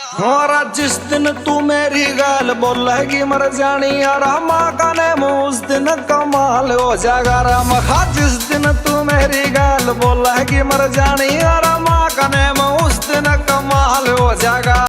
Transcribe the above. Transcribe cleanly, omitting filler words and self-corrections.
और जिस दिन तू मेरी गाल बोलेगी मर जानी यार माँ का नेम उस दिन कमाल हो जाएगा राम। जिस दिन तू मेरी गाल बोलेगी मर जानी यार माँ का नेम उस दिन कमाल हो जाएगा।